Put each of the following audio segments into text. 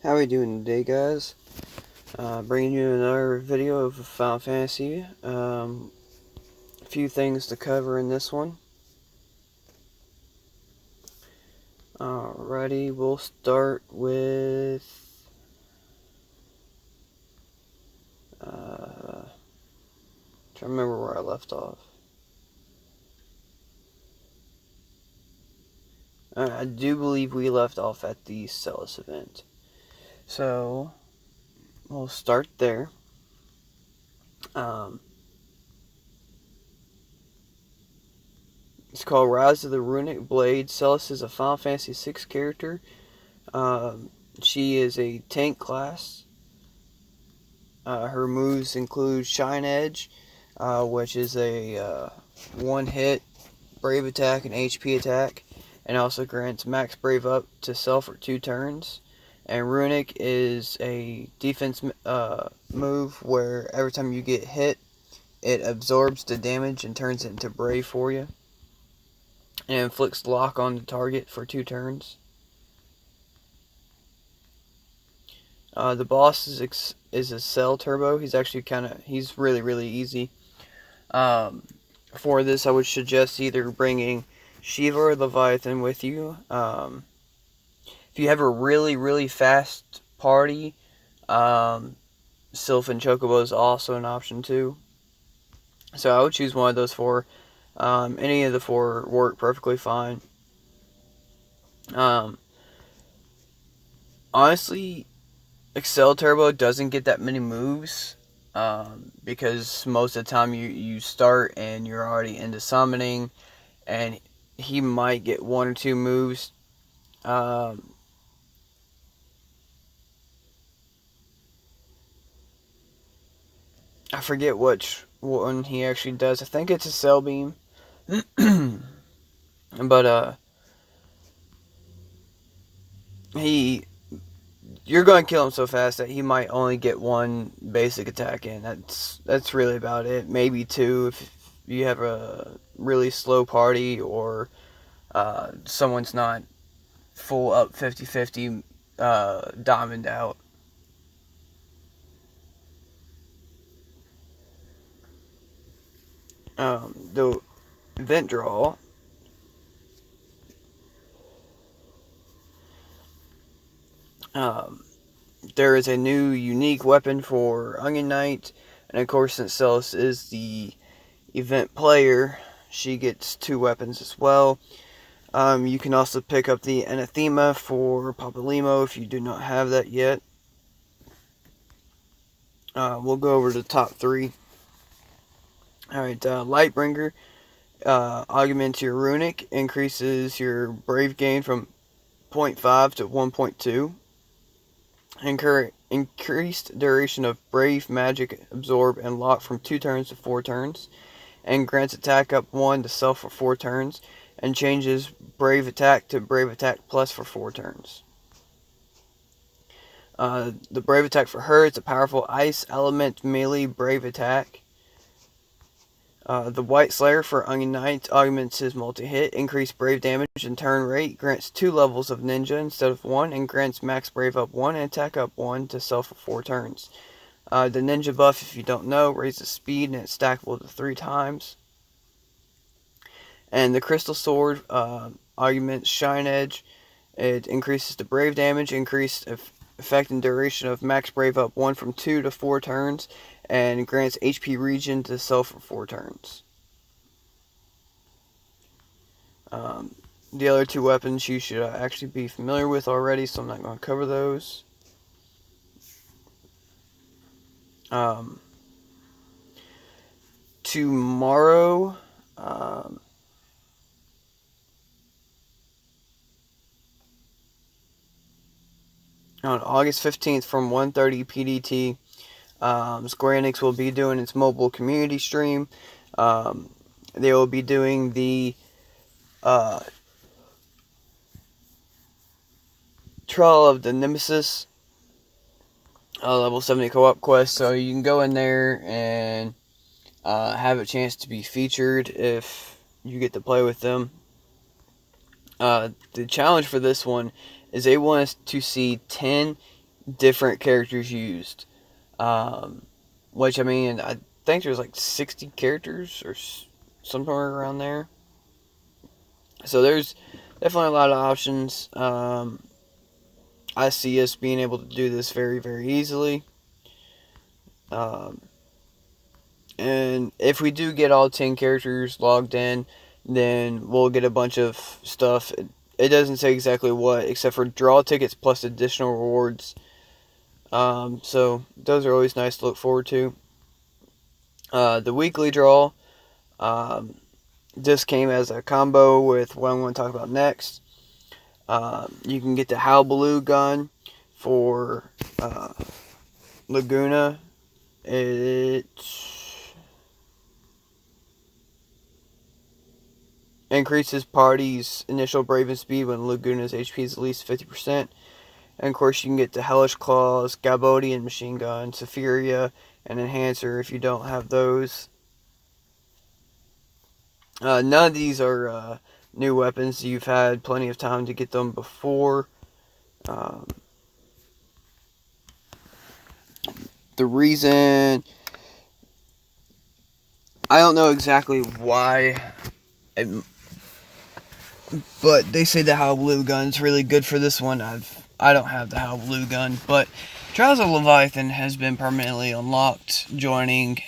How are we doing today, guys? Bringing you another video of Final Fantasy. A few things to cover in this one. Alrighty, we'll start with trying to remember where I left off. I do believe we left off at the Celes event, so we'll start there. It's called Rise of the Runic Blade. Celes is a Final Fantasy VI character. She is a tank class. Her moves include Shine Edge, which is a one-hit Brave attack and HP attack, and also grants max Brave up to self for 2 turns. And Runic is a defense move where every time you get hit, it absorbs the damage and turns it into Brave for you, and inflicts lock on the target for 2 turns. The boss is a Cell Turbo. He's actually he's really easy. For this, I would suggest either bringing Shiva or Leviathan with you. If you have a really fast party, Sylph and Chocobo is also an option too. So I would choose one of those 4. Any of the 4 work perfectly fine. Honestly, Excel Turbo doesn't get that many moves, because most of the time you start and you're already into summoning, and he might get 1 or 2 moves. I forget which one he actually does. I think it's a Cell Beam. But you're going to kill him so fast that he might only get 1 basic attack in. That's really about it. Maybe 2 if you have a really slow party, or someone's not full up 50-50 diamond out. The event draw. There is a new unique weapon for Onion Knight, and of course, since Celes is the event player, she gets 2 weapons as well. You can also pick up the Anathema for Papalimo if you do not have that yet. We'll go over to the top 3. Alright, Lightbringer augments your Runic, increases your Brave gain from 0.5 to 1.2. Increased duration of Brave, Magic, Absorb, and Lock from 2 turns to 4 turns. And grants attack up 1 to self for 4 turns. And changes Brave Attack to Brave Attack Plus for 4 turns. The Brave Attack for her is a powerful Ice Element melee Brave Attack. The White Slayer for Onion Knight augments his multi-hit, increased Brave damage and turn rate, grants 2 levels of Ninja instead of 1, and grants max Brave up 1 and attack up 1 to self for 4 turns. The Ninja buff, if you don't know, raises speed and it's stackable to 3 times. And the Crystal Sword augments Shine Edge. It increases the Brave damage, increased effect and duration of max Brave up 1 from 2 to 4 turns, and grants HP regen to self for 4 turns. The other 2 weapons you should actually be familiar with already, so I'm not going to cover those. Tomorrow, on August 15th from 1:30 PDT, Square Enix will be doing its mobile community stream. They will be doing the Trial of the Nemesis level 70 co-op quest, so you can go in there and have a chance to be featured if you get to play with them. The challenge for this one is they want us to see 10 different characters used. Which, I mean, I think there's like 60 characters or somewhere around there. So there's definitely a lot of options. I see us being able to do this very, very easily. And if we do get all 10 characters logged in, then we'll get a bunch of stuff. It doesn't say exactly what, except for draw tickets plus additional rewards. So those are always nice to look forward to. The weekly draw, this came as a combo with what I'm going to talk about next. You can get the Halbaloo gun for Laguna. It increases party's initial Braven speed when Laguna's HP is at least 50%. And of course, you can get the Hellish Claws, Gabodian machine gun, Saphiria, and Enhancer if you don't have those. None of these are new weapons. You've had plenty of time to get them before. The reason, I don't know exactly why, but they say the Halbaloo gun's really good for this one. I don't have the Halbaloo gun, but Trials of Leviathan has been permanently unlocked, joining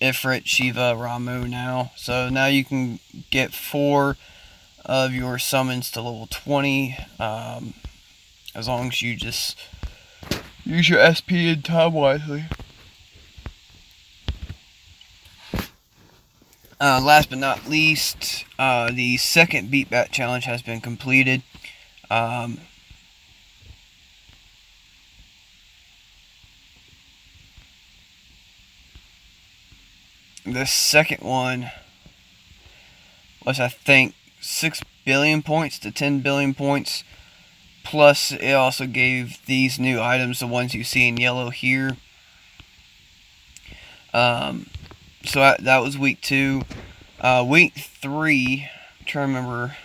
Ifrit, Shiva, Ramu now. So now you can get 4 of your summons to level 20, as long as you just use your SP and time wisely. Last but not least, the second beatbat challenge has been completed. The second one was, I think, 6 billion points to 10 billion points. Plus, it also gave these new items, the ones you see in yellow here. So that was week 2. Week 3, I'm trying to remember.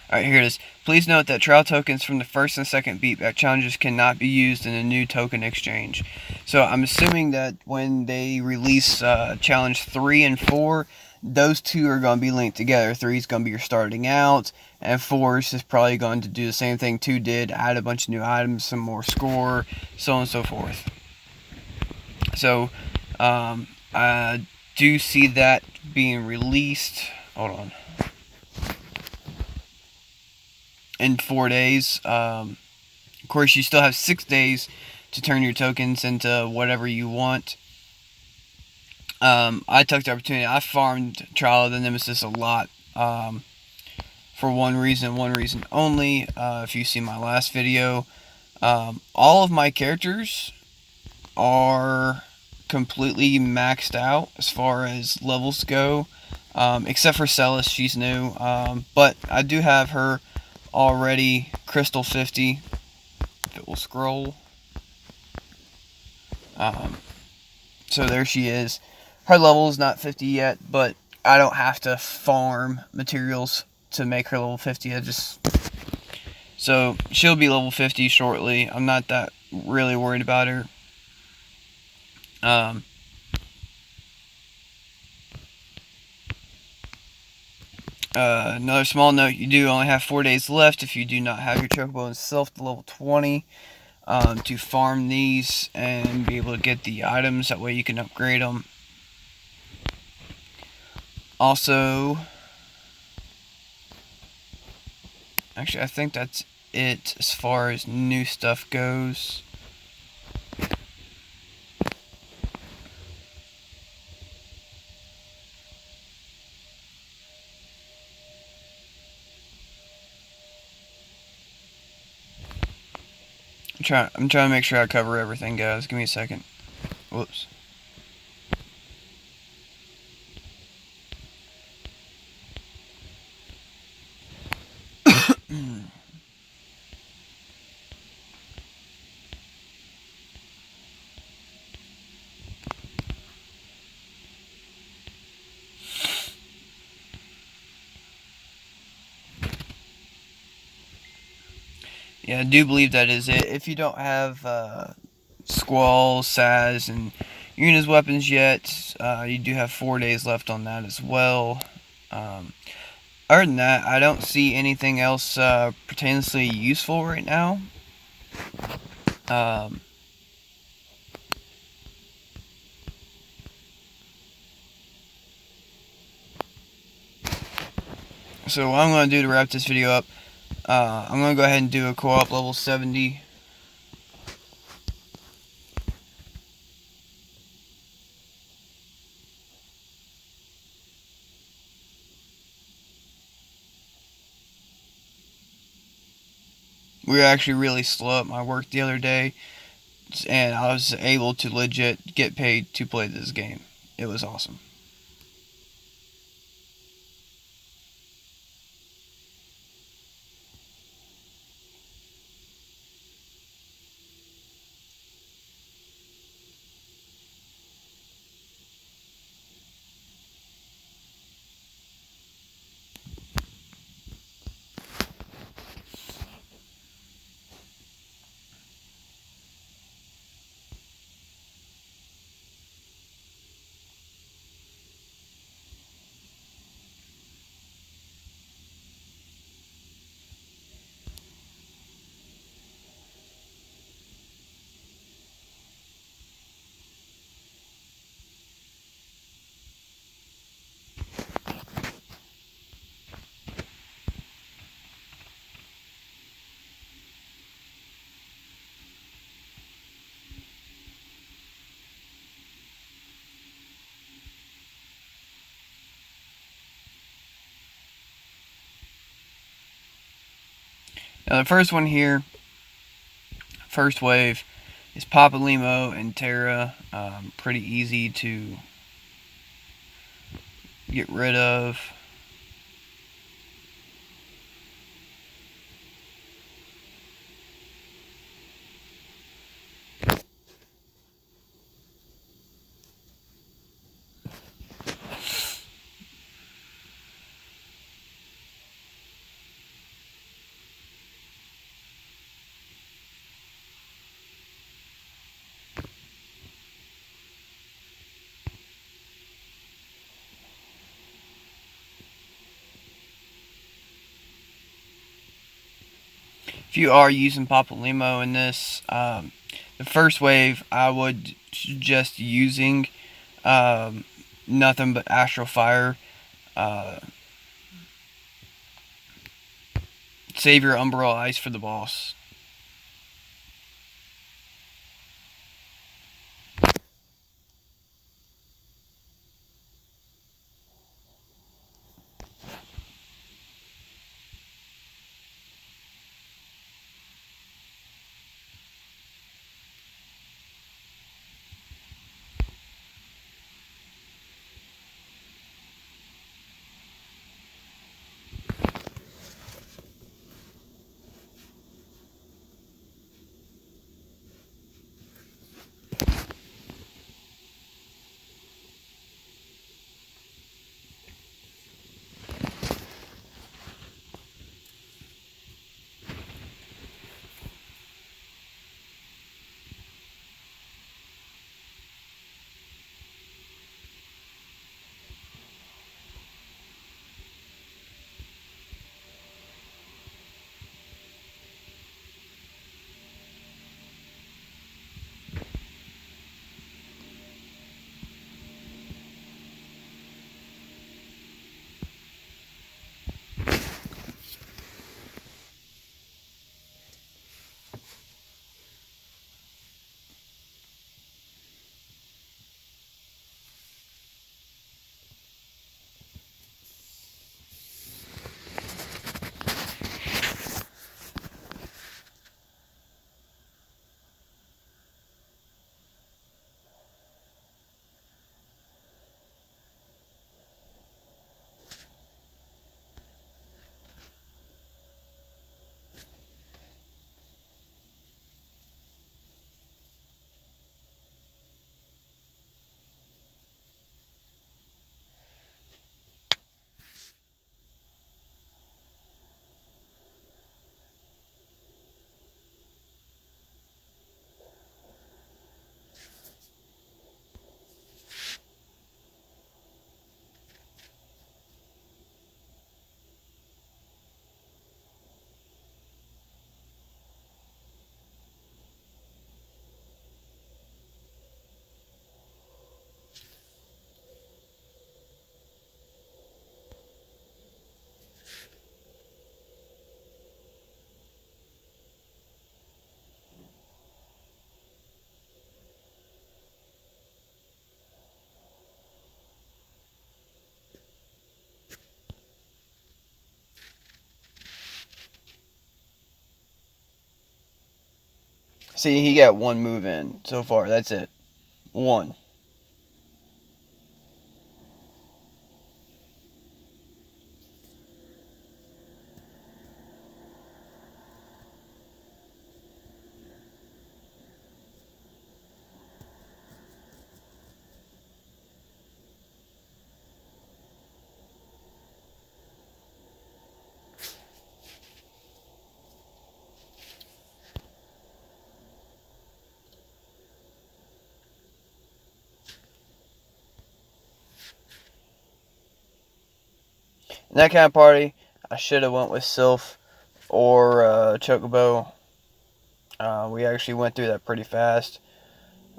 Alright, here it is. Please note that trial tokens from the first and second beatback challenges cannot be used in a new token exchange. So I'm assuming that when they release challenge 3 and 4, those two are going to be linked together. 3 is going to be your starting out, and 4 is just probably going to do the same thing 2 did, add a bunch of new items, some more score, so on and so forth. So I do see that being released. Hold on. In 4 days. Of course, you still have 6 days to turn your tokens into whatever you want. I took the opportunity. I farmed Trial of the Nemesis a lot, for one reason only. If you see my last video, all of my characters are completely maxed out as far as levels go, except for Celes. She's new, but I do have her already Crystal 50, if it will scroll. So there she is. Her level is not 50 yet, but I don't have to farm materials to make her level 50. So she'll be level 50 shortly. I'm not that really worried about her. Another small note, you do only have 4 days left if you do not have your chocobo itself to level 20 to farm these and be able to get the items. That way you can upgrade them. Also, actually I think that's it as far as new stuff goes. I'm trying to make sure I cover everything, guys. Give me a second. Whoops. Yeah, I do believe that is it. If you don't have Squall, Saz, and Yuna's weapons yet, you do have 4 days left on that as well. Other than that, I don't see anything else potentially useful right now. So what I'm going to do to wrap this video up, I'm going to go ahead and do a co-op level 70. We were actually really slow at my work the other day, and I was able to legit get paid to play this game. It was awesome. Now the first one here, first wave, is Papa Limo and Terra. Pretty easy to get rid of. If you are using Papa Limo in this, the first wave, I would suggest using nothing but Astral Fire. Save your Umbral Ice for the boss. See, he got one move in so far. That's it. One. In that kind of party, I should have went with Sylph or Chocobo. We actually went through that pretty fast.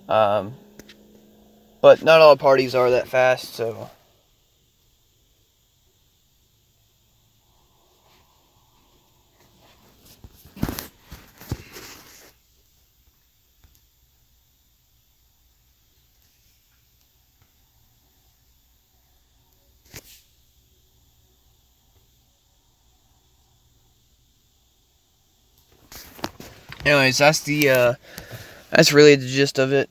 But not all parties are that fast, so... Anyways, that's really the gist of it.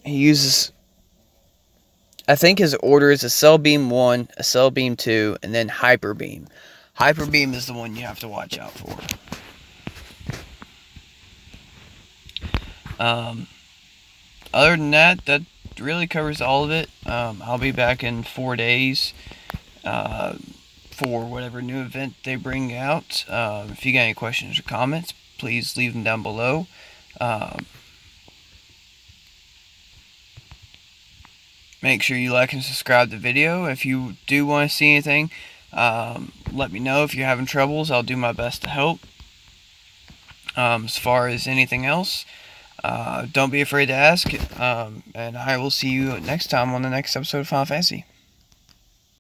He uses... I think his order is a Cell Beam 1, a Cell Beam 2, and then Hyper Beam. Hyper Beam is the one you have to watch out for. Other than that, that really covers all of it. I'll be back in 4 days for whatever new event they bring out. If you got any questions or comments, please leave them down below. Make sure you like and subscribe to the video. If you do want to see anything, let me know. If you're having troubles, I'll do my best to help. As far as anything else, don't be afraid to ask. And I will see you next time on the next episode of Final Fantasy.